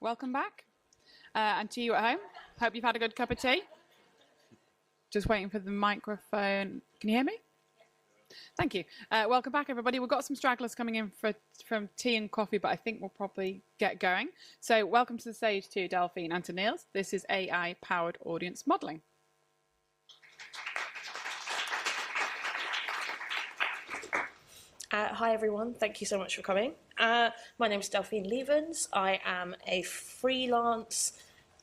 Welcome back. And to you at home, hope you've had a good cup of tea. Just waiting for the microphone. Can you hear me? Thank you. Welcome back, everybody. We've got some stragglers coming in from tea and coffee, but I think we'll probably get going. So welcome to the stage to Delphine and to Niels. This is AI-powered audience modelling. Hi everyone, thank you so much for coming. My name is Delphine Lievens. I am a freelance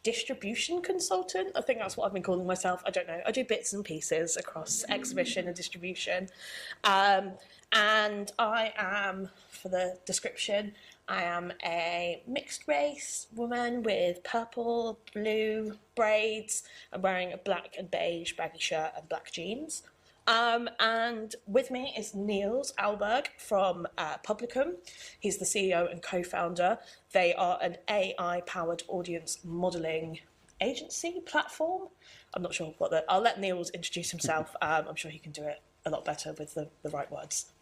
distribution consultant. I think that's what I've been calling myself. I don't know. I do bits and pieces across exhibition and distribution. And I am, for the description, I am a mixed race woman with purple, blue braids. I'm wearing a black and beige baggy shirt and black jeans. And with me is Niels Alberg from Publikum. He's the CEO and co-founder. They are an AI-powered audience modelling agency platform. I'm not sure what I'll let Niels introduce himself. I'm sure he can do it a lot better with the right words.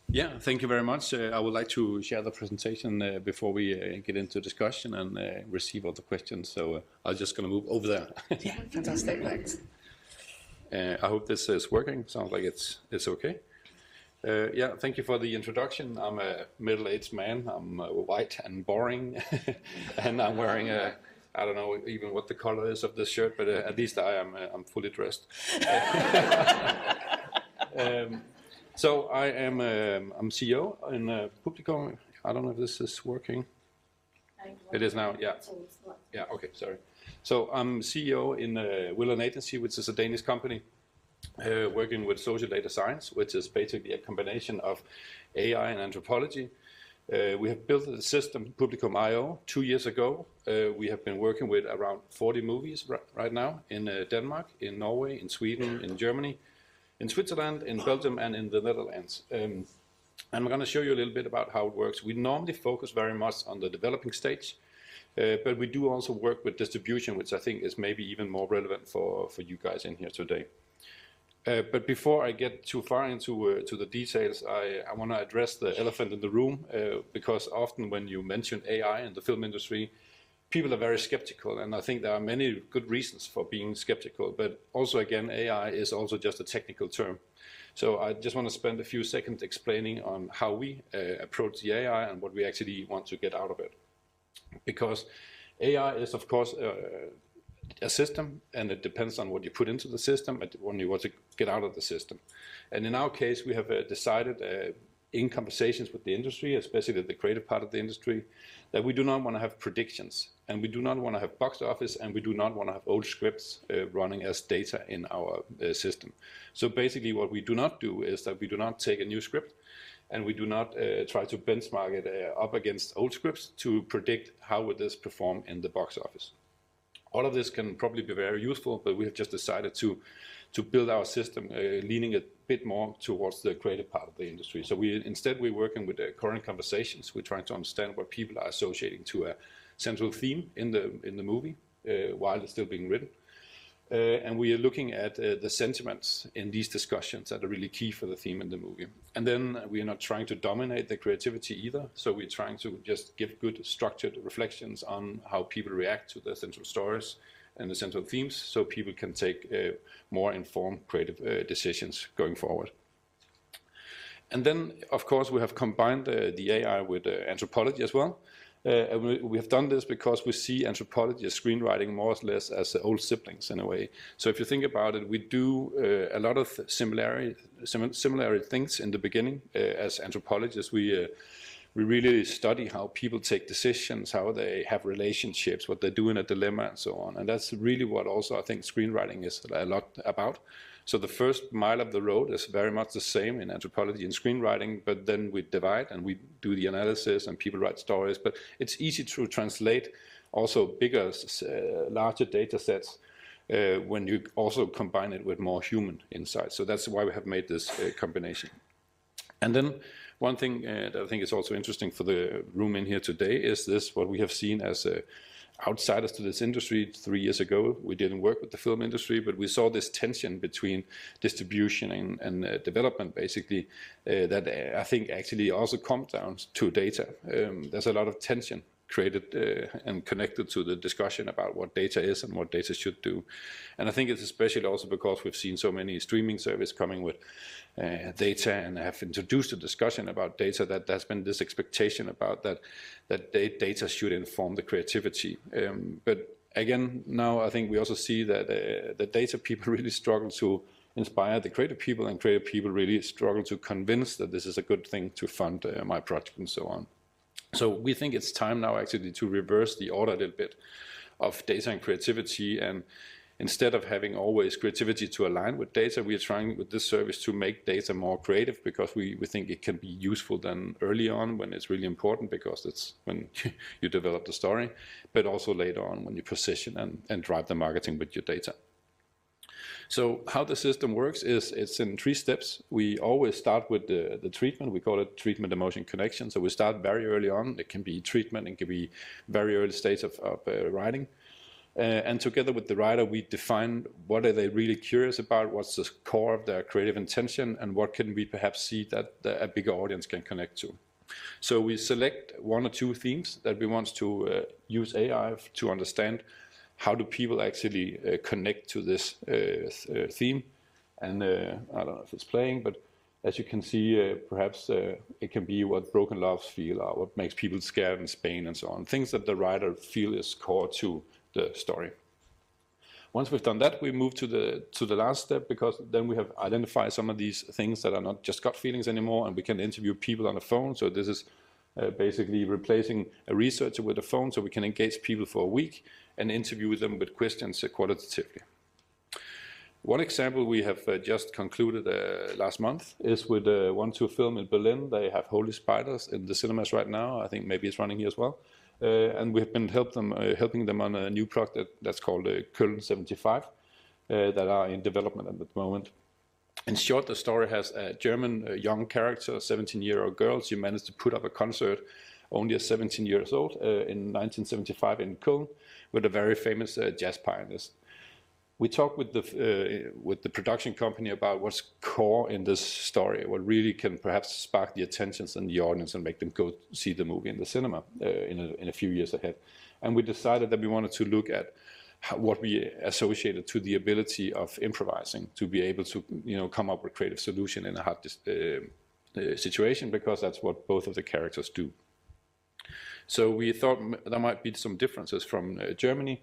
Yeah, thank you very much. I would like to share the presentation before we get into discussion and receive all the questions. So I'm just going to move over there. Yeah, fantastic. Thanks. I hope this is working. Sounds like it's okay. Yeah, thank you for the introduction. I'm a middle-aged man. I'm white and boring, and I'm wearing a, I don't know even what the color is of this shirt, but at least I'm fully dressed. So I'm CEO in Publikum. I don't know if this is working. It is now. Yeah. Yeah. Okay. Sorry. So I'm CEO in Will & Agency, which is a Danish company working with social data science, which is basically a combination of AI and anthropology. We have built a system, Publikum.io, 2 years ago. We have been working with around 40 movies right now in Denmark, in Norway, in Sweden, in Germany, in Switzerland, in Belgium, and in the Netherlands. And I'm going to show you a little bit about how it works. We normally focus very much on the developing stage. But we do also work with distribution, which I think is maybe even more relevant for you guys in here today. But before I get too far into to the details, I want to address the elephant in the room, because often when you mention AI in the film industry, people are very skeptical, and I think there are many good reasons for being skeptical. But also, again, AI is also just a technical term. So I just want to spend a few seconds explaining on how we approach the AI and what we actually want to get out of it. Because AI is, of course, a system, and it depends on what you put into the system and what you want to get out of the system. And in our case, we have decided in conversations with the industry, especially the creative part of the industry, that we do not want to have predictions, and we do not want to have box office, and we do not want to have old scripts running as data in our system. So basically what we do not do is that we do not take a new script, and we do not try to benchmark it up against old scripts to predict how would this perform in the box office. All of this can probably be very useful, but we have just decided to build our system leaning a bit more towards the creative part of the industry. So instead we're working with current conversations. We're trying to understand what people are associating to a central theme in the movie while it's still being written. And we are looking at the sentiments in these discussions that are really key for the theme in the movie. And then we are not trying to dominate the creativity either. So we're trying to just give good structured reflections on how people react to the central stories and the central themes, so people can take more informed creative decisions going forward. And then, of course, we have combined the AI with anthropology as well. And we have done this because we see anthropology as screenwriting more or less as old siblings in a way. So if you think about it, we do a lot of similar things in the beginning. As anthropologists, we really study how people take decisions, how they have relationships, what they do in a dilemma, and so on. And that's really what also I think screenwriting is a lot about. So the first mile of the road is very much the same in anthropology and screenwriting, but then we divide and we do the analysis and people write stories. But it's easy to translate also bigger, larger data sets when you also combine it with more human insights. So that's why we have made this combination. And then one thing that I think is also interesting for the room in here today is this, what we have seen as outsiders to this industry. 3 years ago, we didn't work with the film industry, but we saw this tension between distribution and development, basically, that I think actually also comes down to data. There's a lot of tension created and connected to the discussion about what data is and what data should do. And I think it's especially also because we've seen so many streaming services coming with data and have introduced a discussion about data, that there's been this expectation about that data should inform the creativity. But again, now I think we also see that the data people really struggle to inspire the creative people, and creative people really struggle to convince that this is a good thing to fund my project and so on. So we think it's time now actually to reverse the order a little bit of data and creativity, and instead of having always creativity to align with data, we are trying with this service to make data more creative, because we think it can be useful then early on when it's really important, because it's when you develop the story, but also later on when you position and drive the marketing with your data. So how the system works is it's in 3 steps. We always start with the treatment. We call it treatment emotion connection. So we start very early on. It can be treatment, it can be very early stage of writing. And together with the writer, we define what are they really curious about, what's the core of their creative intention, and what can we perhaps see that a bigger audience can connect to. So we select 1 or 2 themes that we want to use AI to understand. How do people actually connect to this theme? And I don't know if it's playing, but as you can see, perhaps it can be what broken loves feel, or what makes people scared in Spain, and so on. Things that the writer feel is core to the story. Once we've done that, we move to the last step, because then we have identified some of these things that are not just gut feelings anymore, and we can interview people on the phone. So this is basically replacing a researcher with a phone, so we can engage people for a week and interview them with questions qualitatively. One example we have just concluded last month is with one film in Berlin. They have Holy Spiders in the cinemas right now. I think maybe it's running here as well. And we've been helping them on a new project that's called Köln 75 that are in development at the moment. In short, the story has a German young character, 17-year-old girl. She managed to put up a concert only at 17 years old in 1975 in Köln with a very famous jazz pianist. We talked with the production company about what's core in this story, what really can perhaps spark the attentions in the audience and make them go see the movie in the cinema in a few years ahead. And we decided that we wanted to look at what we associated to the ability of improvising, to be able to come up with creative solution in a hard situation, because that's what both of the characters do. So we thought there might be some differences from Germany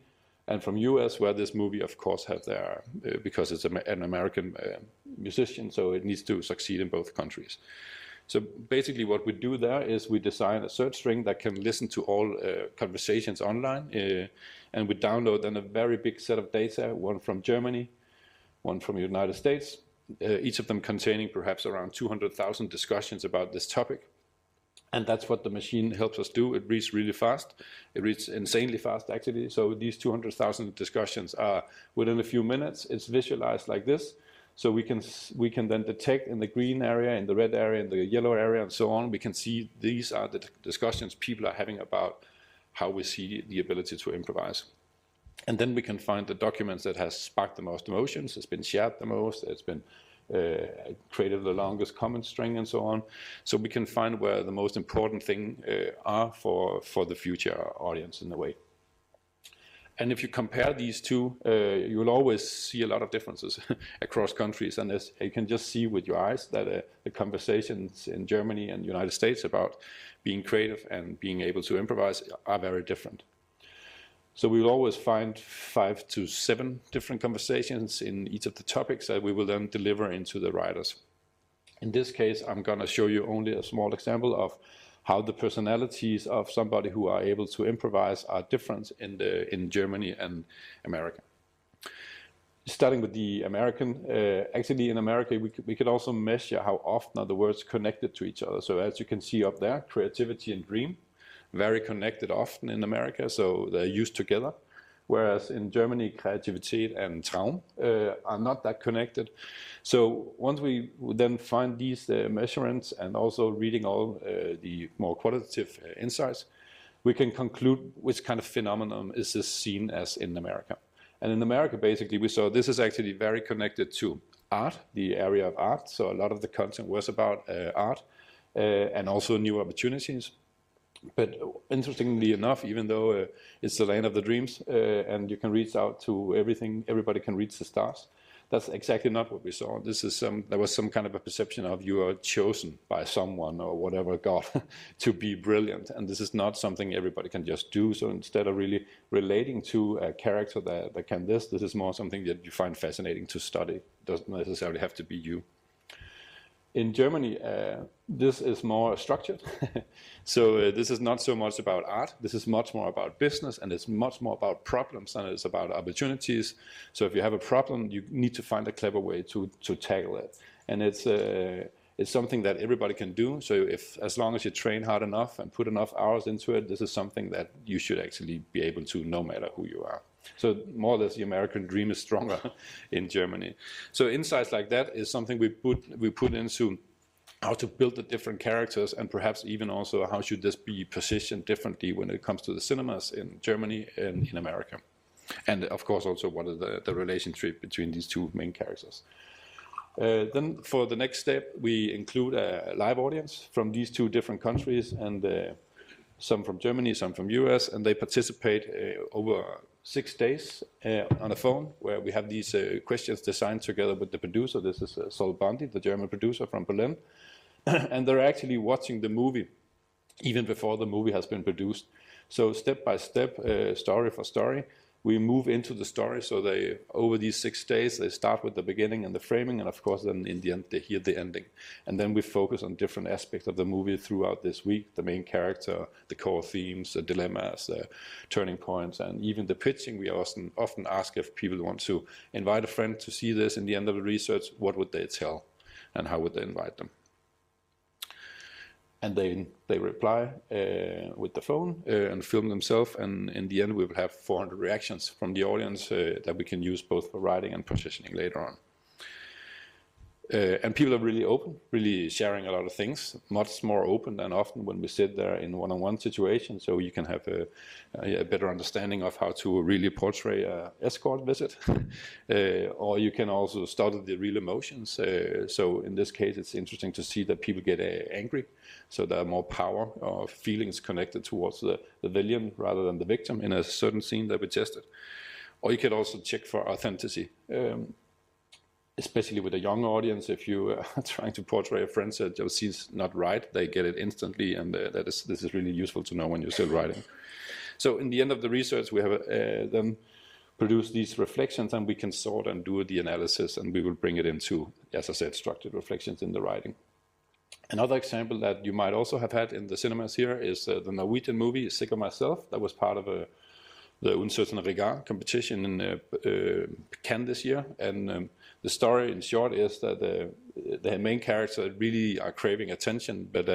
and from US, where this movie, of course, have their, because it's an American musician, so it needs to succeed in both countries. So basically what we do there is we design a search string that can listen to all conversations online, and we download then a very big set of data, one from Germany, one from the United States, each of them containing perhaps around 200,000 discussions about this topic. And that's what the machine helps us do. It reads really fast. It reads insanely fast, actually. So these 200,000 discussions are within a few minutes. It's visualized like this. So we can then detect in the green area, in the red area, in the yellow area, and so on. We can see these are the discussions people are having about how we see the ability to improvise. And then we can find the documents that has sparked the most emotions. It's been shared the most. It's been created the longest comment string and so on. So we can find where the most important thing are for the future audience in a way. And if you compare these two, you will always see a lot of differences across countries. And as you can just see with your eyes that the conversations in Germany and United States about being creative and being able to improvise are very different. So we will always find 5 to 7 different conversations in each of the topics that we will then deliver into the writers. In this case, I'm going to show you only a small example of how the personalities of somebody who are able to improvise are different in Germany and America. Starting with the American, actually in America we could also measure how often are the words connected to each other. So as you can see up there, creativity and dream, very connected often in America, so they're used together. Whereas in Germany, Kreativität and Traum are not that connected. So once we then find these measurements and also reading all the more qualitative insights, we can conclude which kind of phenomenon is this seen as in America. And in America, basically, we saw this is actually very connected to art, the area of art. So a lot of the content was about art and also new opportunities. But interestingly enough, even though it's the land of the dreams and you can reach out to everything, everybody can reach the stars, that's exactly not what we saw. This is there was some kind of a perception of you are chosen by someone or whatever God to be brilliant, and this is not something everybody can just do. So instead of really relating to a character that can this is more something that you find fascinating to study. It doesn't necessarily have to be you. In Germany, this is more structured. So this is not so much about art. This is much more about business, and it's much more about problems than it's about opportunities. So if you have a problem, you need to find a clever way to tackle it. And it's something that everybody can do. So as long as you train hard enough and put enough hours into it, this is something that you should actually be able to, no matter who you are. So more or less the American dream is stronger in Germany. So insights like that is something we put into how to build the different characters, and perhaps even also how should this be positioned differently when it comes to the cinemas in Germany and in America. And of course also what is the relationship between these two main characters. Then for the next step, we include a live audience from these two different countries, and some from Germany, some from US, and they participate over 6 days on a phone, where we have these questions designed together with the producer. This is Sol Bondi, the German producer from Berlin. And they're actually watching the movie even before the movie has been produced. So step by step, story for story, we move into the story. So they, over these 6 days, they start with the beginning and the framing, and of course then in the end they hear the ending. And then we focus on different aspects of the movie throughout this week: the main character, the core themes, the dilemmas, the turning points, and even the pitching. We often ask if people want to invite a friend to see this in the end of the research, what would they tell and how would they invite them? And they reply with the phone and film themselves, and in the end we will have 400 reactions from the audience that we can use both for writing and positioning later on. And people are really open, really sharing a lot of things, much more open than often when we sit there in one-on-one situations, so you can have a better understanding of how to really portray an escort visit. Or you can also study the real emotions. So in this case, it's interesting to see that people get angry, so there are more power or feelings connected towards the villain rather than the victim in a certain scene that we tested. Or you could also check for authenticity. Especially with a young audience, if you are trying to portray a friend that just sees not right, they get it instantly, and this is really useful to know when you're still writing. So in the end of the research, we have then produced these reflections, and we can sort and do the analysis, and we will bring it into, as I said, structured reflections in the writing. Another example that you might also have had in the cinemas here is the Norwegian movie Sick of Myself, that was part of the Uncertain Regard competition in Cannes this year. And the story, in short, is that the main character really are craving attention, but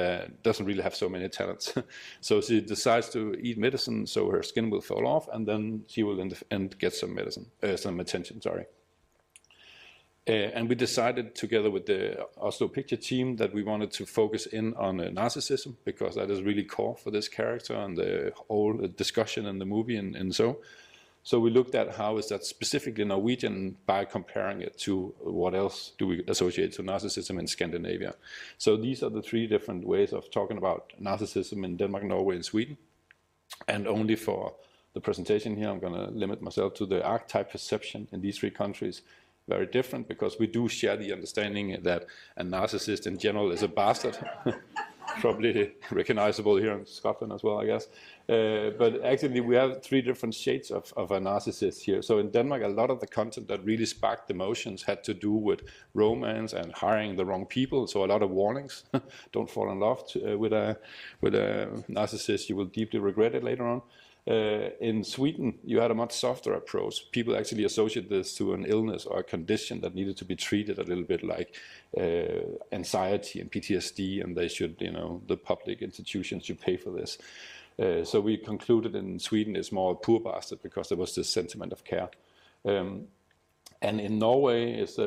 doesn't really have so many talents. So she decides to eat medicine, so her skin will fall off, and then she will in the end get some attention. And we decided together with the Oslo Picture team that we wanted to focus in on narcissism, because that is really core for this character and the whole discussion in the movie. And so we looked at how is that specifically Norwegian by comparing it to what else do we associate to narcissism in Scandinavia. So these are the 3 different ways of talking about narcissism in Denmark, Norway, and Sweden. And only for the presentation here, I'm going to limit myself to the archetype perception in these 3 countries. Very different, because we do share the understanding that a narcissist in general is a bastard. Probably recognizable here in Scotland as well, I guess. But actually we have 3 different shades of a narcissist here. So in Denmark, a lot of the content that really sparked emotions had to do with romance and hiring the wrong people. So a lot of warnings. Don't fall in love with a narcissist. You will deeply regret it later on. In Sweden, you had a much softer approach. People actually associate this to an illness or a condition that needed to be treated a little bit like anxiety and PTSD, and they should, the public institutions should pay for this. So we concluded in Sweden it's more poor bastard, because there was this sentiment of care. And in Norway, it's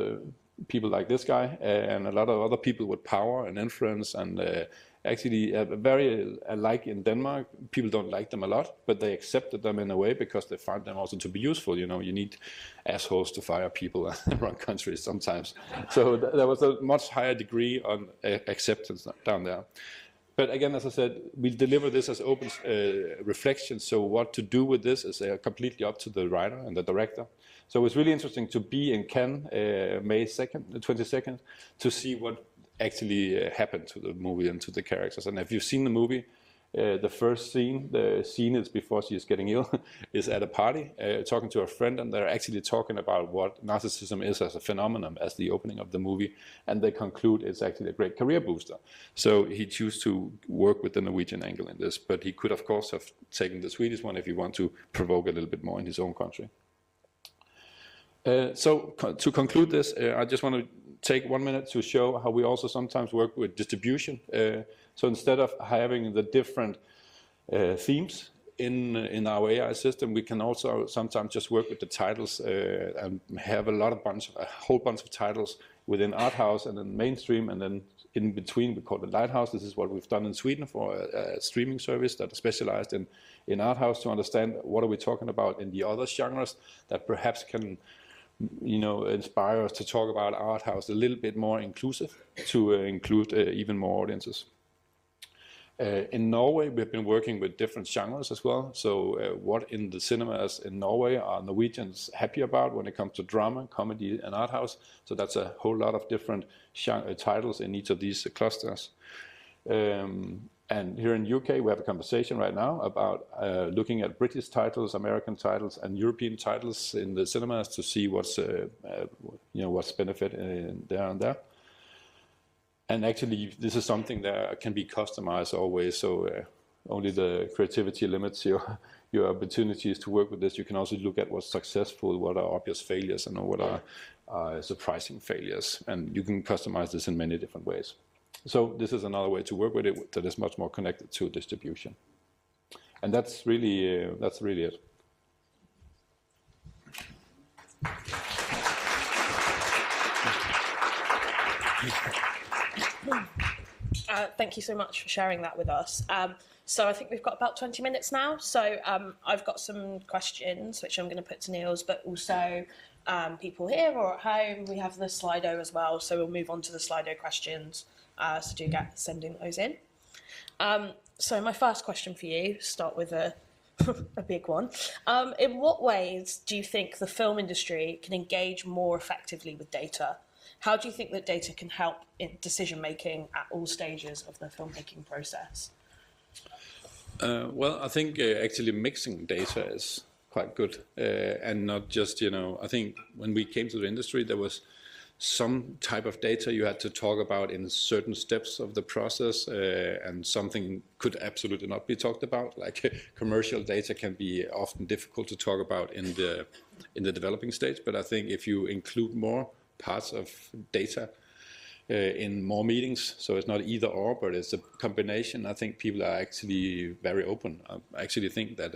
people like this guy and a lot of other people with power and influence actually very like in Denmark. People don't like them a lot, but they accepted them in a way because they find them also to be useful. You know, you need assholes to fire people and run countries sometimes. So there was a much higher degree on acceptance down there. But again, as I said, we deliver this as open reflections. So what to do with this is completely up to the writer and the director. So it's really interesting to be in Cannes May 2nd, the 22nd, to see what actually happened to the movie and to the characters. And if you've seen the movie, the first scene, the scene is before she is getting ill, is at a party, talking to a friend, and they're actually talking about what narcissism is as a phenomenon, as the opening of the movie, and they conclude it's actually a great career booster. So he chose to work with the Norwegian angle in this, but he could, of course, have taken the Swedish one if he wanted to provoke a little bit more in his own country. So to conclude this, I just want to take 1 minute to show how we also sometimes work with distribution. So instead of having the different themes in our AI system, we can also sometimes just work with the titles and have a whole bunch of titles within art house and then mainstream, and then in between we call it lighthouse. This is what we've done in Sweden for a streaming service that is specialized in art house, to understand what are we talking about in the other genres that perhaps can, you know, inspire us to talk about art house a little bit more inclusive, to include even more audiences. In Norway, we've been working with different genres as well. So what in the cinemas in Norway are Norwegians happy about when it comes to drama, comedy, and art house? So that's a whole lot of different titles in each of these clusters. And here in UK, we have a conversation right now about looking at British titles, American titles, and European titles in the cinemas to see what's what's benefit there and there. And actually, this is something that can be customized always. So only the creativity limits your opportunities to work with this. You can also look at what's successful, what are obvious failures, and what are surprising failures. And you can customize this in many different ways. So this is another way to work with it that is much more connected to distribution. And that's really it. Thank you so much for sharing that with us. So I think we've got about 20 minutes now. So I've got some questions which I'm going to put to Niels, but also people here or at home. We have the Slido as well, so we'll move on to the Slido questions. So do get sending those in. So my first question for you, start with a big one. In what ways do you think the film industry can engage more effectively with data? How do you think that data can help in decision-making at all stages of the filmmaking process? Well, I think actually mixing data is quite good. And not just, I think when we came to the industry, there was some type of data you had to talk about in certain steps of the process, and something could absolutely not be talked about. Like commercial data can be often difficult to talk about in the developing stage. But I think if you include more parts of data in more meetings, so it's not either or, but it's a combination, I think people are actually very open. I actually think that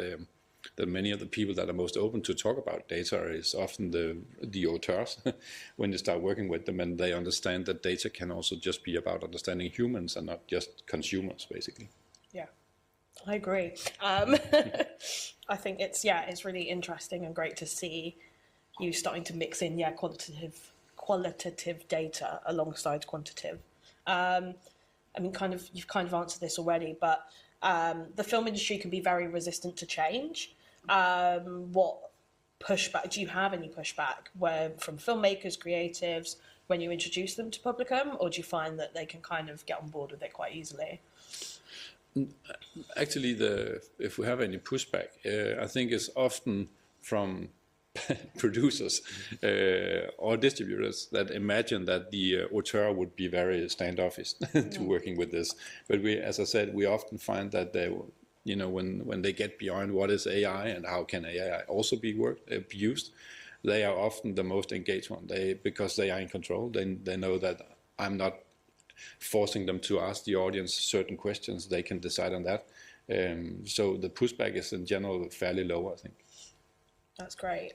many of the people that are most open to talk about data is often the auteurs when you start working with them, and they understand that data can also just be about understanding humans and not just consumers, basically. Yeah, I agree. I think it's really interesting and great to see you starting to mix in qualitative data alongside quantitative. I mean, you've kind of answered this already, but the film industry can be very resistant to change. What pushback do you have? Any pushback from filmmakers, creatives, when you introduce them to Publikum, or do you find that they can kind of get on board with it quite easily? Actually, if we have any pushback, I think it's often from producers or distributors that imagine that the auteur would be very standoffish to working with this. But as I said, we often find that when they get beyond what is AI and how can AI also be used, they are often the most engaged one. Because they are in control. They know that I'm not forcing them to ask the audience certain questions. They can decide on that. So the pushback is in general fairly low, I think. That's great.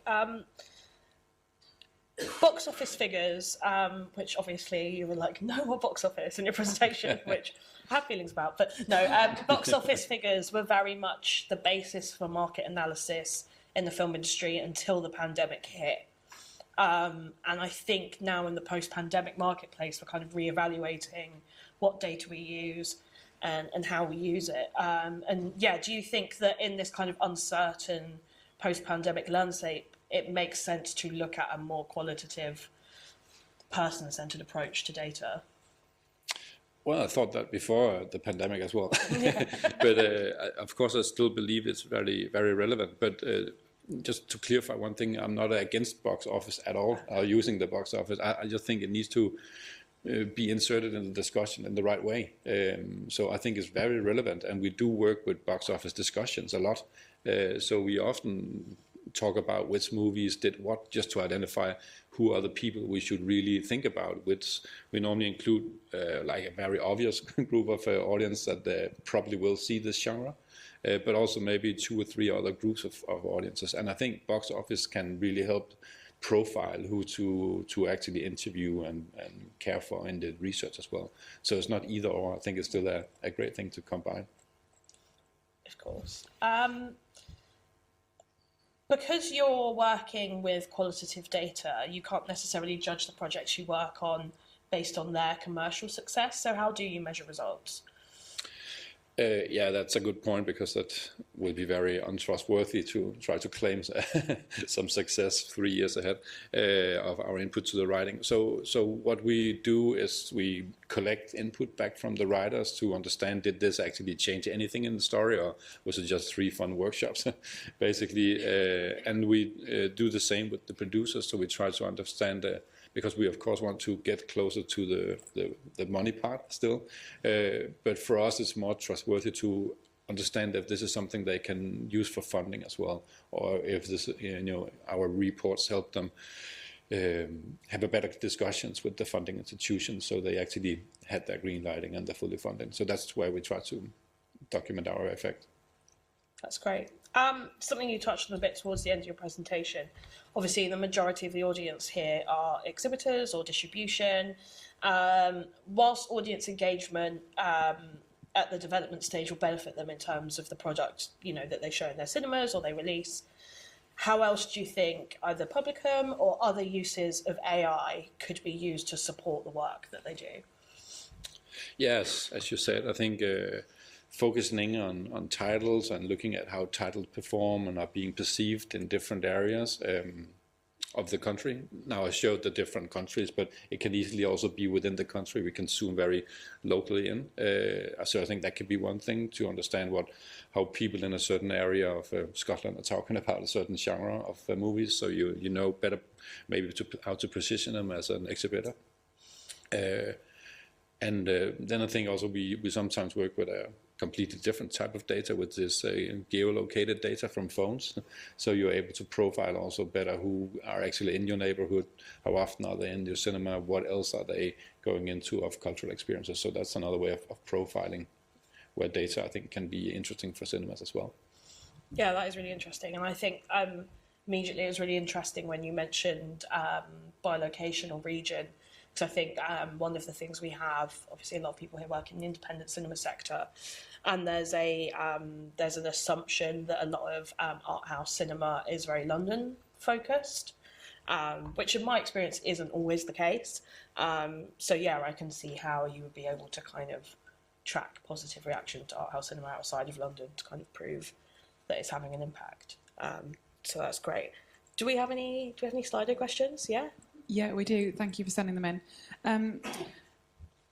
box office figures, which obviously you were like, no more box office in your presentation, which I have feelings about, but no, box office figures were very much the basis for market analysis in the film industry until the pandemic hit. And I think now in the post-pandemic marketplace, we're kind of reevaluating what data we use and how we use it. And yeah, do you think that in this kind of uncertain post-pandemic landscape, it makes sense to look at a more qualitative, person-centered approach to data? Well, I thought that before the pandemic as well. But of course, I still believe it's very, very relevant. But just to clarify one thing, I'm not against box office at all, using the box office. I just think it needs to be inserted in the discussion in the right way. So I think it's very relevant, and we do work with box office discussions a lot. So we often talk about which movies did what, just to identify who are the people we should really think about, which we normally include like a very obvious group of audience that probably will see this genre, but also maybe 2 or 3 other groups of audiences. And I think box office can really help profile who to actually interview and care for in the research as well. So it's not either or. I think it's still a great thing to combine. Of course. Because you're working with qualitative data, you can't necessarily judge the projects you work on based on their commercial success. So how do you measure results? Yeah, that's a good point, because that will be very untrustworthy to try to claim some success 3 years ahead of our input to the writing. So what we do is we collect input back from the writers to understand, did this actually change anything in the story, or was it just 3 fun workshops, basically? And we do the same with the producers. So we try to understand because we of course want to get closer to the money part still, but for us it's more trustworthy to understand if this is something they can use for funding as well, or if this, our reports help them have a better discussions with the funding institutions, so they actually had their green lighting and they're fully funded. So that's where we try to document our effect. That's great. Something you touched on a bit towards the end of your presentation. Obviously, the majority of the audience here are exhibitors or distribution. Whilst audience engagement at the development stage will benefit them in terms of the product, that they show in their cinemas or they release, how else do you think either Publikum or other uses of AI could be used to support the work that they do? Yes, as you said, I think focusing on titles and looking at how titles perform and are being perceived in different areas of the country. Now I showed the different countries, but it can easily also be within the country. We can zoom very locally in. So I think that could be one thing, to understand how people in a certain area of Scotland are talking about a certain genre of movies, so you know better maybe how to position them as an exhibitor. And then I think also we sometimes work with a completely different type of data, which is geolocated data from phones. So you're able to profile also better who are actually in your neighborhood, how often are they in your cinema, what else are they going into of cultural experiences. So that's another way of profiling, where data I think can be interesting for cinemas as well. Yeah, that is really interesting. And I think immediately it was really interesting when you mentioned by location or region. So I think one of the things we have, obviously a lot of people here work in the independent cinema sector, and there's an assumption that a lot of art house cinema is very London focused, which in my experience isn't always the case. So yeah, I can see how you would be able to kind of track positive reaction to art house cinema outside of London to kind of prove that it's having an impact. So that's great. Do we have any Slido questions? Yeah? Yeah, we do. Thank you for sending them in.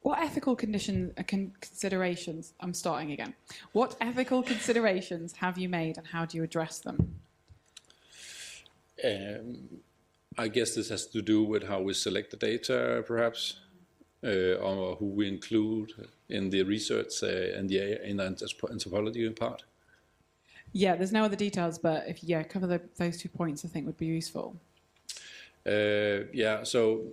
What ethical considerations, I'm starting again. What ethical considerations have you made, and how do you address them? I guess this has to do with how we select the data, perhaps, or who we include in the research and the anthropology part. Yeah, there's no other details, but if you cover those 2 points, I think would be useful. Yeah, so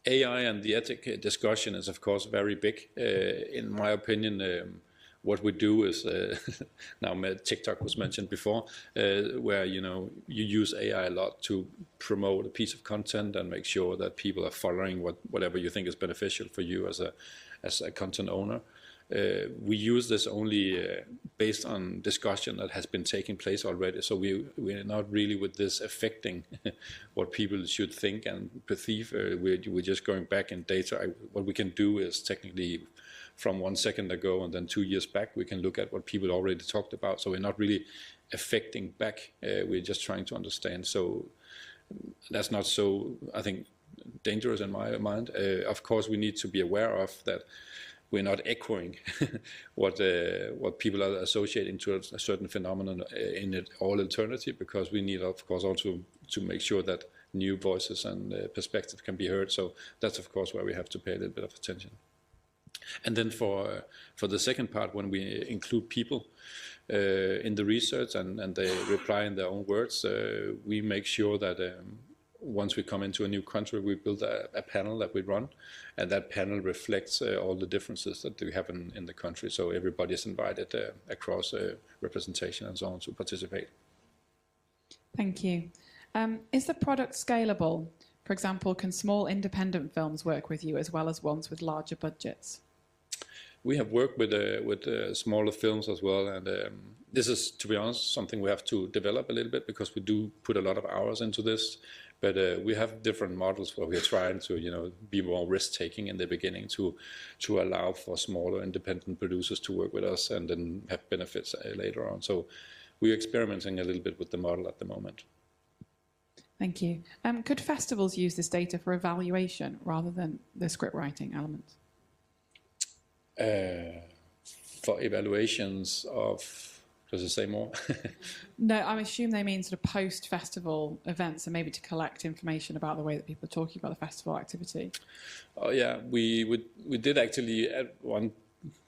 AI and the ethic discussion is of course very big. In my opinion, what we do is now TikTok was mentioned before, where you use AI a lot to promote a piece of content and make sure that people are following whatever you think is beneficial for you as a content owner. We use this only based on discussion that has been taking place already. So we're not really with this affecting what people should think and perceive. We're just going back in data. What we can do is technically from 1 second ago and then 2 years back, we can look at what people already talked about. So we're not really affecting back. We're just trying to understand. So that's not so, I think, dangerous in my mind. Of course, we need to be aware of that. We're not echoing what people are associating to a certain phenomenon in it all alternative, because we need, of course, also to make sure that new voices and perspectives can be heard. So that's, of course, where we have to pay a little bit of attention. And then for the second part, when we include people in the research and they reply in their own words, we make sure that once we come into a new country, we build a panel that we run, and that panel reflects all the differences that we have in the country. So everybody is invited across representation and so on to participate. Thank you. Is the product scalable? For example, can small independent films work with you as well as ones with larger budgets? We have worked with smaller films as well, and this is, to be honest, something we have to develop a little bit, because we do put a lot of hours into this. But we have different models where we are trying to, be more risk-taking in the beginning to allow for smaller independent producers to work with us and then have benefits later on. So we're experimenting a little bit with the model at the moment. Thank you. Could festivals use this data for evaluation rather than the script writing element? For evaluations of... Does it say more? No, I assume they mean sort of post-festival events, and maybe to collect information about the way that people are talking about the festival activity. Oh yeah, we did actually at one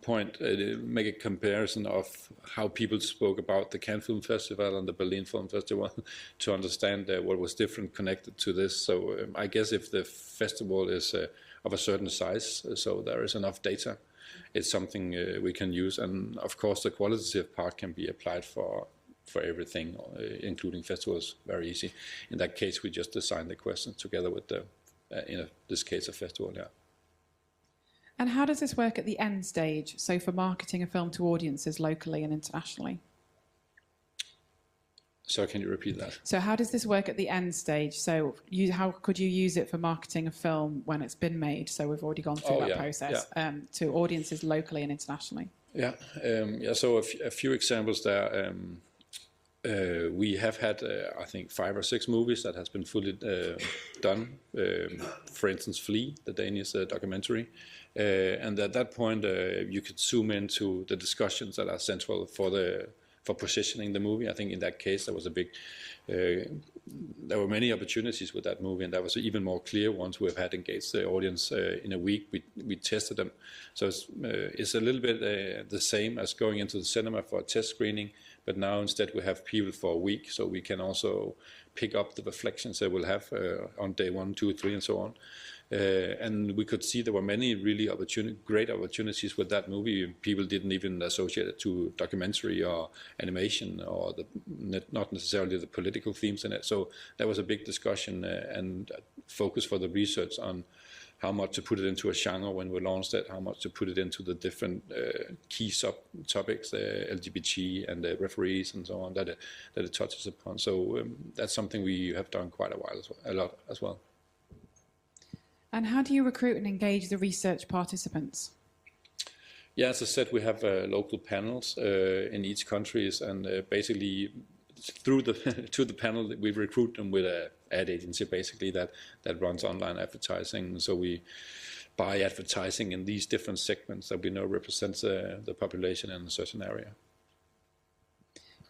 point make a comparison of how people spoke about the Cannes Film Festival and the Berlin Film Festival to understand what was different connected to this. So I guess if the festival is of a certain size, so there is enough data, it's something we can use. And of course the qualitative part can be applied for everything, including festivals, very easy. In that case, we just design the questions together with the, in this case, a festival, yeah. And how does this work at the end stage, so for marketing a film to audiences locally and internationally? So can you repeat that? So how does this work at the end stage? So how could you use it for marketing a film when it's been made? So we've already gone through that process, to audiences locally and internationally. Yeah, so a few examples there. We have had, I think, 5 or 6 movies that has been fully done. For instance, Flea, the Danish documentary. And at that point, you could zoom into the discussions that are central for positioning the movie. I think in that case, there was a big, there were many opportunities with that movie, and that was even more clear once we've had engaged the audience in a week. We tested them. So it's a little bit the same as going into the cinema for a test screening, but now instead we have people for a week, so we can also pick up the reflections they will have on day 1, 2, 3, and so on. And we could see there were many really great opportunities with that movie. People didn't even associate it to documentary or animation or not necessarily the political themes in it. So there was a big discussion and focus for the research on how much to put it into a genre when we launched it, how much to put it into the different key subtopics, LGBT and referees and so on, that it touches upon. So that's something we have done quite a lot as well. And how do you recruit and engage the research participants? Yeah, as I said, we have local panels in each countries, and basically through to the panel we recruit them with an ad agency basically that runs online advertising. So we buy advertising in these different segments that we know represents the population in a certain area.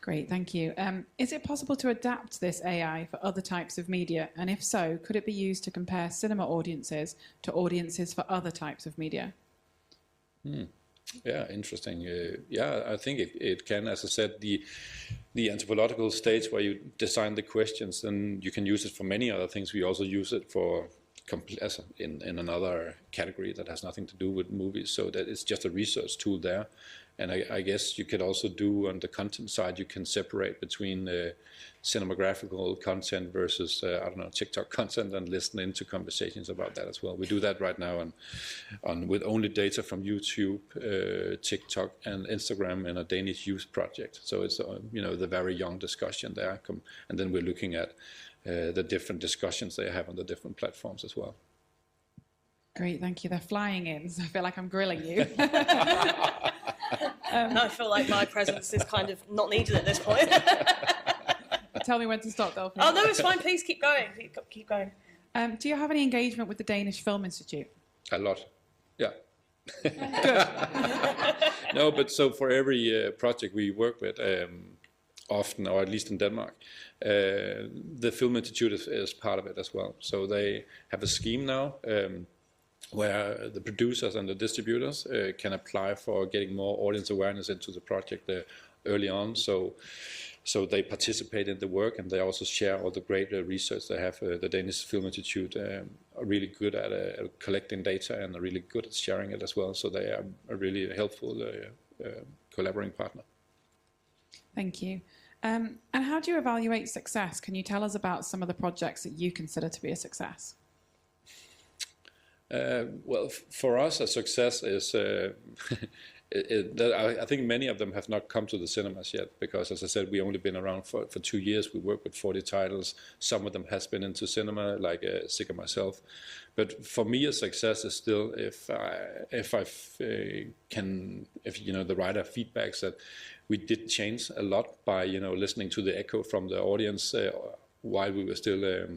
Great, thank you. Is it possible to adapt this AI for other types of media? And if so, could it be used to compare cinema audiences to audiences for other types of media? Yeah, interesting. Yeah, I think it can. As I said, the anthropological stage where you design the questions, then you can use it for many other things. We also use it for in another category that has nothing to do with movies. So that it's just a research tool there. And I guess you could also do on the content side, you can separate between cinematographical content versus, I don't know, TikTok content, and listen into conversations about that as well. We do that right now with only data from YouTube, TikTok, and Instagram in a Danish youth project. So it's, the very young discussion there. And then we're looking at the different discussions they have on the different platforms as well. Great, thank you. They're flying in, so I feel like I'm grilling you. I feel like my presence is kind of not needed at this point. Tell me when to stop, Delphine. Oh, no, it's fine. Please keep going. Keep going. Do you have any engagement with the Danish Film Institute? A lot, yeah. Good. No, but so for every project we work with, often, or at least in Denmark, the Film Institute is part of it as well. So they have a scheme now where the producers and the distributors can apply for getting more audience awareness into the project early on. So they participate in the work, and they also share all the great research they have. The Danish Film Institute are really good at collecting data, and are really good at sharing it as well. So they are a really helpful collaborating partner. Thank you. And how do you evaluate success? Can you tell us about some of the projects that you consider to be a success? Well, for us, a success is, I think many of them have not come to the cinemas yet, because, as I said, we've only been around for 2 years. We work with 40 titles. Some of them has been into cinema, like Sig and myself. But for me, a success is still if the writer feedbacks that we did change a lot by, listening to the echo from the audience while we were still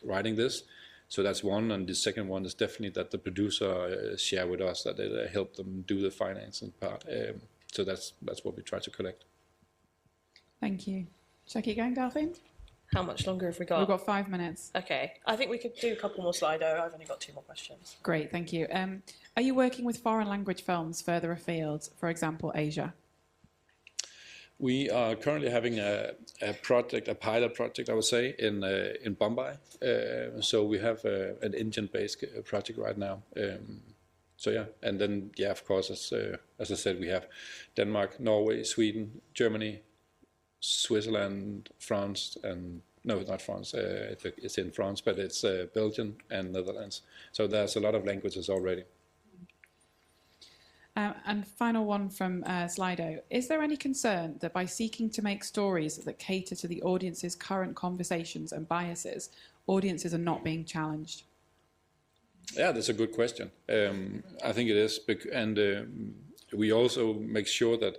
writing this. So that's one, and the second one is definitely that the producer share with us that it helped them do the financing part. So that's what we try to collect. Thank you. Shall I keep going, Delphine? How much longer have we got? We've got 5 minutes. Okay. I think we could do a couple more Slido. I've only got 2 more questions. Great, thank you. Are you working with foreign language films further afield, for example, Asia? We are currently having a pilot project, I would say, in Bombay. So we have an Indian-based project right now. So yeah, and then of course, as I said, we have Denmark, Norway, Sweden, Germany, Switzerland, France, and no, not France. It's in France, but it's Belgium and Netherlands. So there's a lot of languages already. And final one from Slido. Is there any concern that by seeking to make stories that cater to the audience's current conversations and biases, audiences are not being challenged? Yeah, that's a good question. I think it is. And we also make sure that,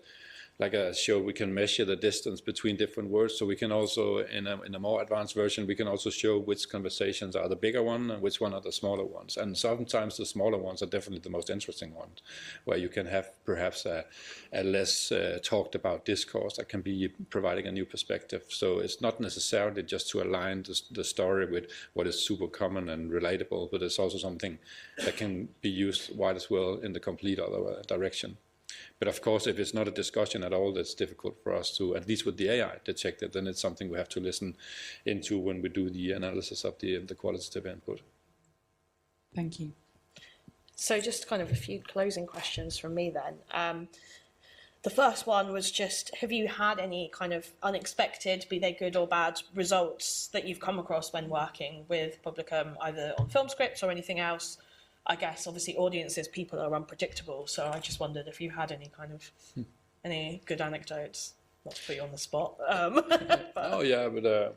like I showed, we can measure the distance between different words. So we can also, in a more advanced version, we can also show which conversations are the bigger one and which one are the smaller ones. And sometimes the smaller ones are definitely the most interesting ones, where you can have perhaps a less talked about discourse that can be providing a new perspective. So it's not necessarily just to align the story with what is super common and relatable, but it's also something that can be used wide as well in the complete other direction. But of course, if it's not a discussion at all, that's difficult for us to, at least with the AI, detect it. Then it's something we have to listen into when we do the analysis of the qualitative input. Thank you. So just kind of a few closing questions from me then. The first one was just, have you had any kind of unexpected, be they good or bad, results that you've come across when working with Publikum, either on film scripts or anything else? I guess obviously audiences, people are unpredictable, so I just wondered if you had any kind of any good anecdotes. Not to put you on the spot. Oh yeah, but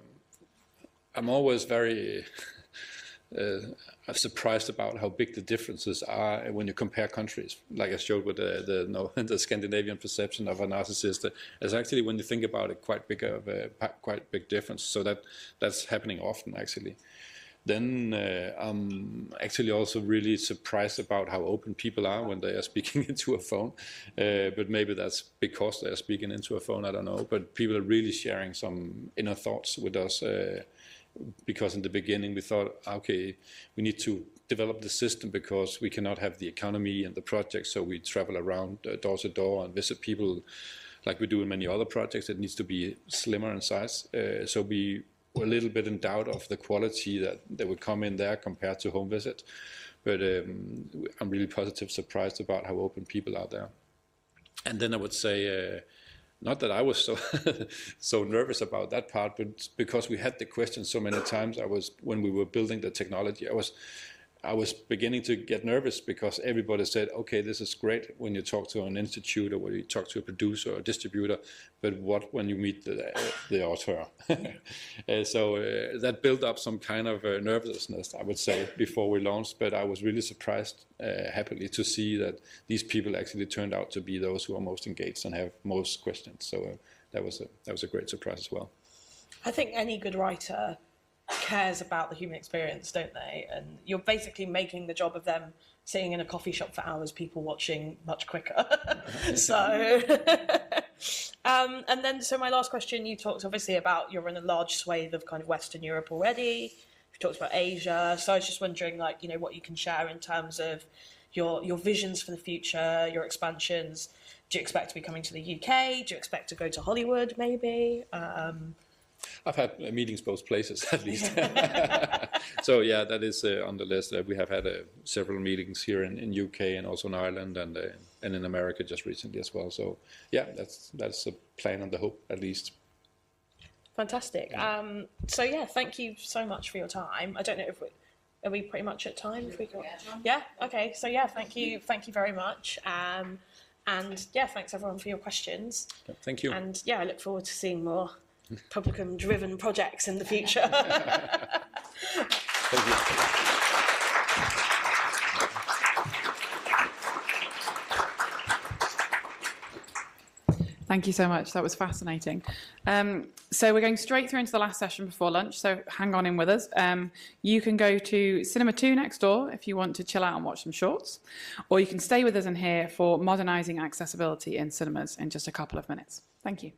I'm always very surprised about how big the differences are when you compare countries. Like I showed with the Scandinavian perception of a narcissist, it's actually, when you think about it, quite big difference. So that's happening often actually. Then I'm actually also really surprised about how open people are when they are speaking into a phone. But maybe that's because they are speaking into a phone, I don't know. But people are really sharing some inner thoughts with us. Because in the beginning we thought, okay, we need to develop the system because we cannot have the economy and the project. So we travel around door to door and visit people like we do in many other projects. It needs to be slimmer in size. So we were a little bit in doubt of the quality that would come in there compared to home visit. But I'm really positive surprised about how open people are there. And then I would say, not that I was so so nervous about that part, but because we had the question so many times, when we were building the technology, I was beginning to get nervous because everybody said, okay, this is great when you talk to an institute or when you talk to a producer or a distributor, but what when you meet the author? So that built up some kind of nervousness, I would say, before we launched, but I was really surprised happily to see that these people actually turned out to be those who are most engaged and have most questions. So that was a great surprise as well. I think any good writer cares about the human experience, don't they? And you're basically making the job of them sitting in a coffee shop for hours, people watching, much quicker. So, and then, so my last question, you talked obviously about you're in a large swathe of kind of Western Europe already. You talked about Asia. So I was just wondering, like, you know, what you can share in terms of your visions for the future, your expansions. Do you expect to be coming to the UK? Do you expect to go to Hollywood, maybe? I've had meetings both places, at least. So yeah, that is on the list. We have had several meetings here in UK and also in Ireland and in America just recently as well. So yeah, that's a plan and the hope, at least. Fantastic. So yeah, thank you so much for your time. I don't know if are we pretty much at time? If we got, yeah. Okay. So yeah, thank you very much. And yeah, thanks everyone for your questions. Thank you. And yeah, I look forward to seeing more Publikum-driven projects in the future. Thank you. Thank you so much. That was fascinating. So we're going straight through into the last session before lunch, so hang on in with us. You can go to Cinema 2 next door if you want to chill out and watch some shorts, or you can stay with us in here for modernising accessibility in cinemas in just a couple of minutes. Thank you.